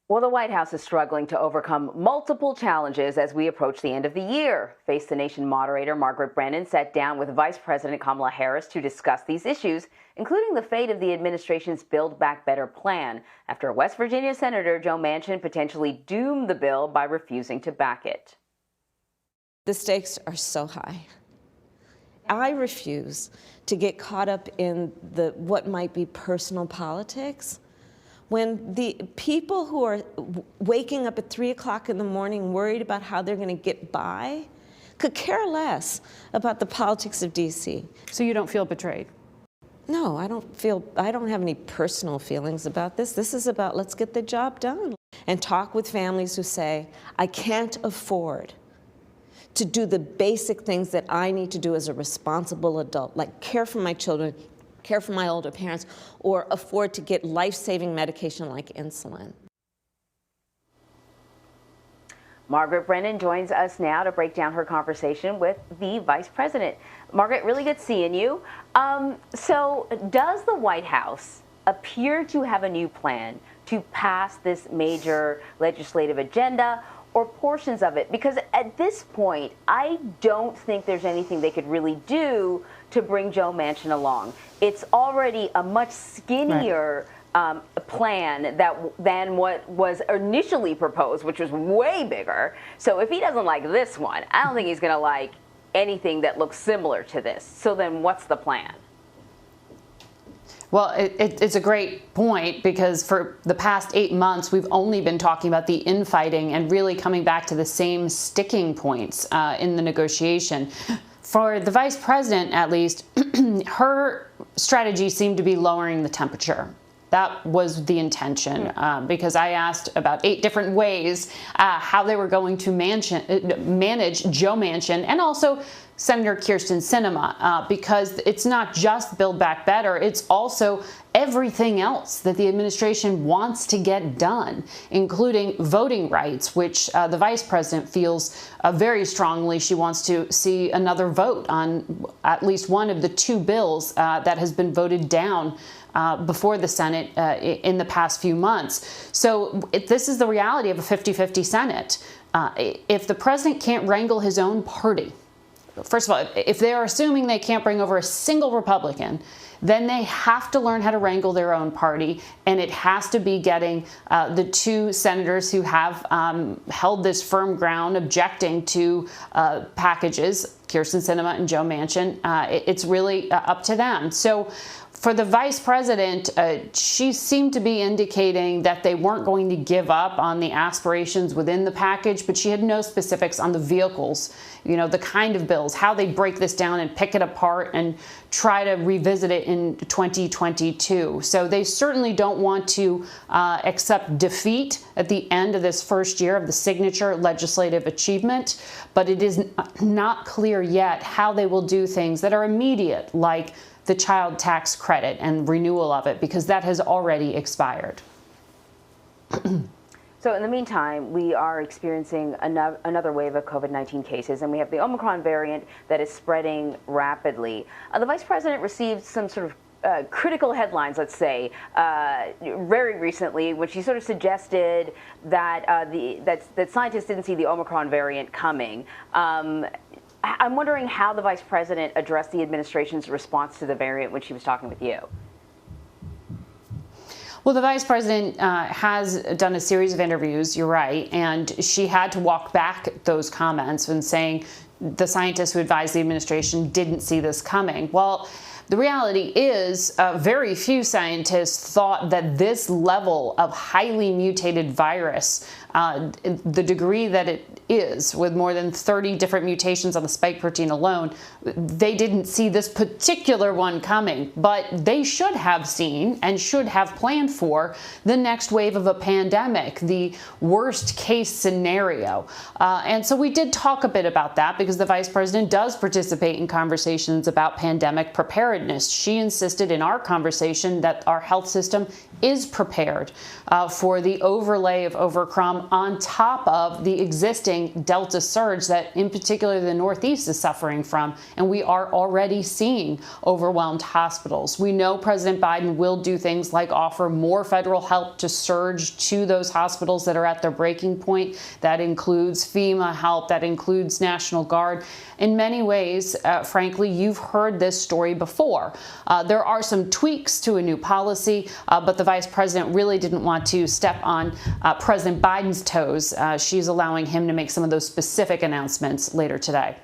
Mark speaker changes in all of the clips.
Speaker 1: Well, the White House is struggling to overcome multiple challenges as we approach the end of the year. Face the Nation moderator Margaret Brennan sat down with Vice President Kamala Harris to discuss these issues, including the fate of the administration's Build Back Better plan, after West Virginia Senator Joe Manchin potentially doomed the bill by refusing to back it.
Speaker 2: The stakes are so high. I refuse to get caught up in what might be personal politics. When the people who are waking up at 3 o'clock in the morning worried about how they're going to get by could care less about the politics of D.C.
Speaker 3: So you don't feel betrayed?
Speaker 2: No, I don't have any personal feelings about this. This is about let's get the job done. And talk with families who say, I can't afford to do the basic things that I need to do as a responsible adult, like care for my children, care for my older parents, or afford to get life-saving medication like insulin.
Speaker 1: Margaret Brennan joins us now to break down her conversation with the Vice President. Margaret, really good seeing you. So does the White House appear to have a new plan to pass this major legislative agenda, or portions of it? Because at this point, I don't think there's anything they could really do to bring Joe Manchin along. It's already a much skinnier plan than what was initially proposed, which was way bigger. So if he doesn't like this one, I don't think he's going to like anything that looks similar to this. So then what's the plan?
Speaker 3: Well, it's a great point, because for the past 8 months, we've only been talking about the infighting and really coming back to the same sticking points in the negotiation. For the vice president, at least, her strategy seemed to be lowering the temperature. That was the intention, because I asked about 8 different ways how they were going to manage Joe Manchin and also Senator Kyrsten Sinema, because it's not just Build Back Better, it's also everything else that the administration wants to get done, including voting rights, which the vice president feels very strongly she wants to see another vote on at least one of the 2 bills that has been voted down before the Senate in the past few months. So this is the reality of a 50-50 Senate. If the president can't wrangle his own party, first of all, if they're assuming they can't bring over a single Republican, then they have to learn how to wrangle their own party, and it has to be getting the 2 senators who have held this firm ground objecting to packages, Kyrsten Sinema and Joe Manchin. It's really up to them. So for the vice president, she seemed to be indicating that they weren't going to give up on the aspirations within the package, but she had no specifics on the vehicles, you know, the kind of bills, how they break this down and pick it apart and try to revisit it in 2022. So they certainly don't want to accept defeat at the end of this first year of the signature legislative achievement, but it is not clear yet how they will do things that are immediate, like the child tax credit and renewal of it, because that has already expired.
Speaker 1: So in the meantime, we are experiencing another wave of COVID-19 cases, and we have the Omicron variant that is spreading rapidly. The vice president received some sort of critical headlines, let's say, very recently, when she sort of suggested that that scientists didn't see the Omicron variant coming. I'm wondering how the vice president addressed the administration's response to the variant when she was talking with you.
Speaker 3: Well, the vice president has done a series of interviews, you're right, and she had to walk back those comments and saying the scientists who advised the administration didn't see this coming. Well, the reality is very few scientists thought that this level of highly mutated virus, the degree that it is, with more than 30 different mutations on the spike protein alone, they didn't see this particular one coming. But they should have seen and should have planned for the next wave of a pandemic, the worst case scenario. And so we did talk a bit about that, because the vice president does participate in conversations about pandemic preparedness. She insisted in our conversation that our health system is prepared for the overlay of Omicron on top of the existing Delta surge that in particular the Northeast is suffering from. And we are already seeing overwhelmed hospitals. We know President Biden will do things like offer more federal help to surge to those hospitals that are at their breaking point. That includes FEMA help, that includes National Guard. In many ways, frankly, you've heard this story before. There are some tweaks to a new policy, but the vice president really didn't want to step on President Biden's toes. She's allowing him to make some of those specific announcements later today.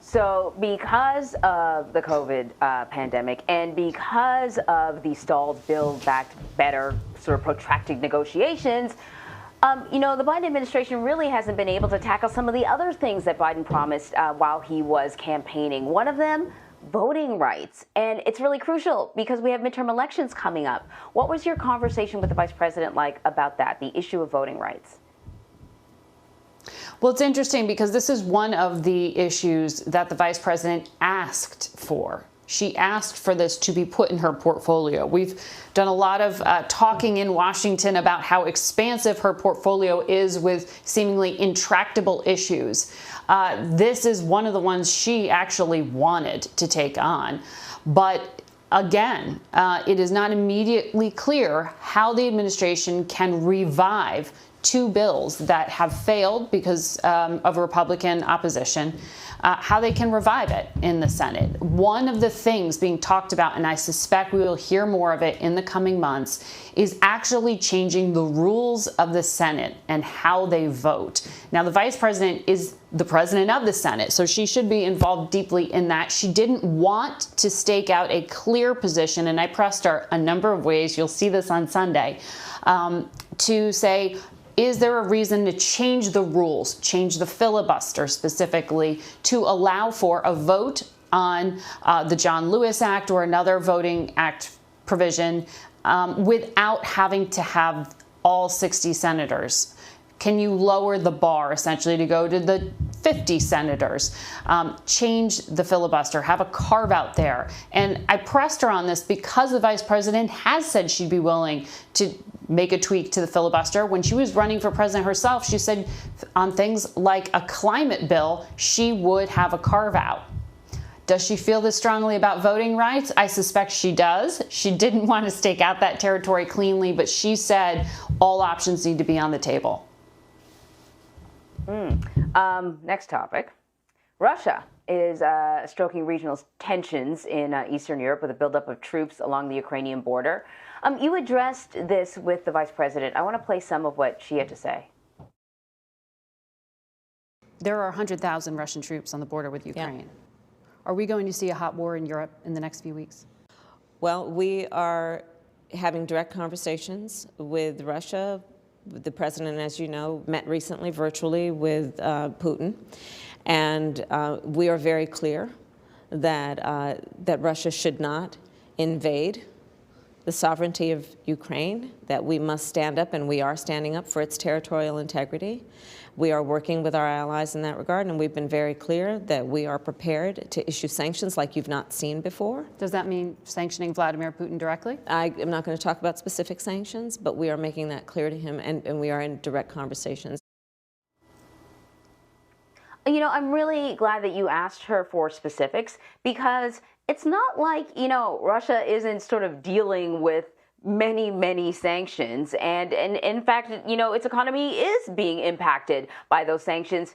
Speaker 1: So because of the COVID pandemic and because of the stalled Build Back Better sort of protracted negotiations, you know, the Biden administration really hasn't been able to tackle some of the other things that Biden promised while he was campaigning. One of them, voting rights. And it's really crucial because we have midterm elections coming up. What was your conversation with the vice president like about that, the issue of voting rights?
Speaker 3: Well, it's interesting because this is one of the issues that the vice president asked for. She asked for this to be put in her portfolio. We've done a lot of talking in Washington about how expansive her portfolio is with seemingly intractable issues. This is one of the ones she actually wanted to take on. But again, it is not immediately clear how the administration can revive two bills that have failed because of Republican opposition, how they can revive it in the Senate. One of the things being talked about, and I suspect we will hear more of it in the coming months, is actually changing the rules of the Senate and how they vote. Now, the vice president is the president of the Senate, so she should be involved deeply in that. She didn't want to stake out a clear position, and I pressed her a number of ways, you'll see this on Sunday, to say, is there a reason to change the rules, change the filibuster specifically, to allow for a vote on the John Lewis Act or another voting act provision without having to have all 60 senators? Can you lower the bar essentially to go to the 50 senators, change the filibuster, have a carve out there? And I pressed her on this because the vice president has said she'd be willing to make a tweak to the filibuster. When she was running for president herself, she said on things like a climate bill, she would have a carve out. Does she feel this strongly about voting rights? I suspect she does. She didn't want to stake out that territory cleanly, but she said all options need to be on the table.
Speaker 1: Next topic. Russia is stoking regional tensions in Eastern Europe with a buildup of troops along the Ukrainian border. You addressed this with the vice president. I want to play some of what she had to say.
Speaker 3: There are 100,000 Russian troops on the border with Ukraine. Yeah. Are we going to see a hot war in Europe in the next few weeks?
Speaker 2: Well, we are having direct conversations with Russia. The president, as you know, met recently virtually with Putin. And we are very clear that, that Russia should not invade the sovereignty of Ukraine, that we must stand up, and we are standing up for its territorial integrity. We are working with our allies in that regard, and we've been very clear that we are prepared to issue sanctions like you've not seen before.
Speaker 3: Does that mean sanctioning Vladimir Putin directly?
Speaker 2: I am not going to talk about specific sanctions, but we are making that clear to him, and we are in direct conversations.
Speaker 1: You know, I'm really glad that you asked her for specifics, because it's not like, you know, Russia isn't sort of dealing with many sanctions. And in fact, you know, its economy is being impacted by those sanctions.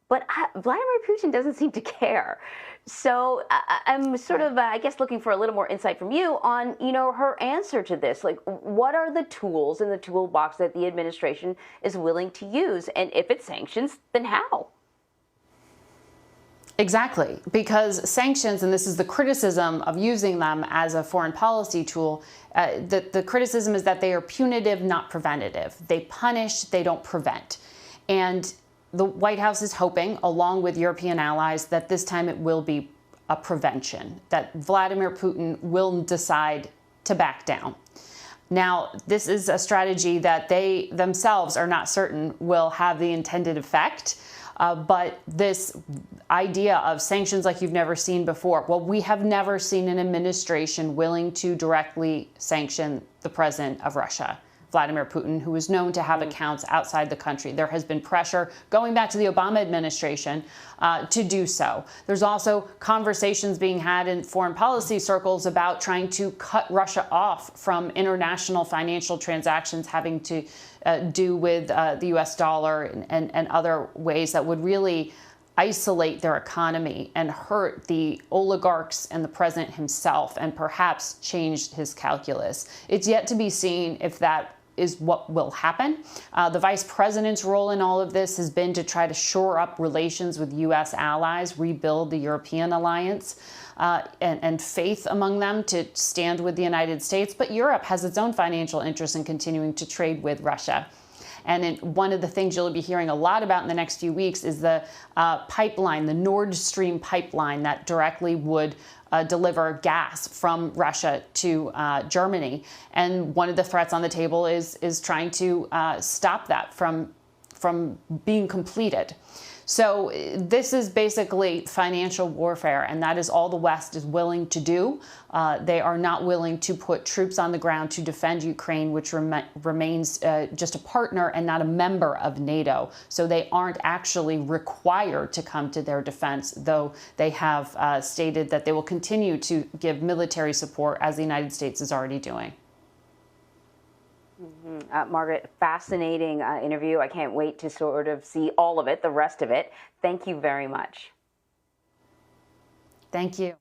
Speaker 1: But Vladimir Putin doesn't seem to care. So I'm sort of, I guess, looking for a little more insight from you on, you know, her answer to this. Like, what are the tools in the toolbox that the administration is willing to use? And if it's sanctions, then how?
Speaker 3: Exactly, because sanctions, and this is the criticism of using them as a foreign policy tool, the criticism is that they are punitive, not preventative. They punish, they don't prevent. And the White House is hoping, along with European allies, that this time it will be a prevention, that Vladimir Putin will decide to back down. Now, this is a strategy that they themselves are not certain will have the intended effect. But this idea of sanctions like you've never seen before, well, we have never seen an administration willing to directly sanction the president of Russia. Vladimir Putin, who is known to have accounts outside the country. There has been pressure going back to the Obama administration to do so. There's also conversations being had in foreign policy circles about trying to cut Russia off from international financial transactions having to do with the U.S. dollar and other ways that would really isolate their economy and hurt the oligarchs and the president himself and perhaps change his calculus. It's yet to be seen if that is what will happen. The vice president's role in all of this has been to try to shore up relations with U.S. allies, rebuild the European alliance, and faith among them to stand with the United States. But Europe has its own financial interest in continuing to trade with Russia. And one of the things you'll be hearing a lot about in the next few weeks is the pipeline, the Nord Stream pipeline that directly would deliver gas from Russia to Germany. And one of the threats on the table is trying to stop that from being completed. So this is basically financial warfare, and that is all the West is willing to do. They are not willing to put troops on the ground to defend Ukraine, which remains just a partner and not a member of NATO. So they aren't actually required to come to their defense, though they have stated that they will continue to give military support, as the United States is already doing.
Speaker 1: Margaret, fascinating interview. I can't wait to sort of see all of it, the rest of it. Thank you very much.
Speaker 3: Thank you.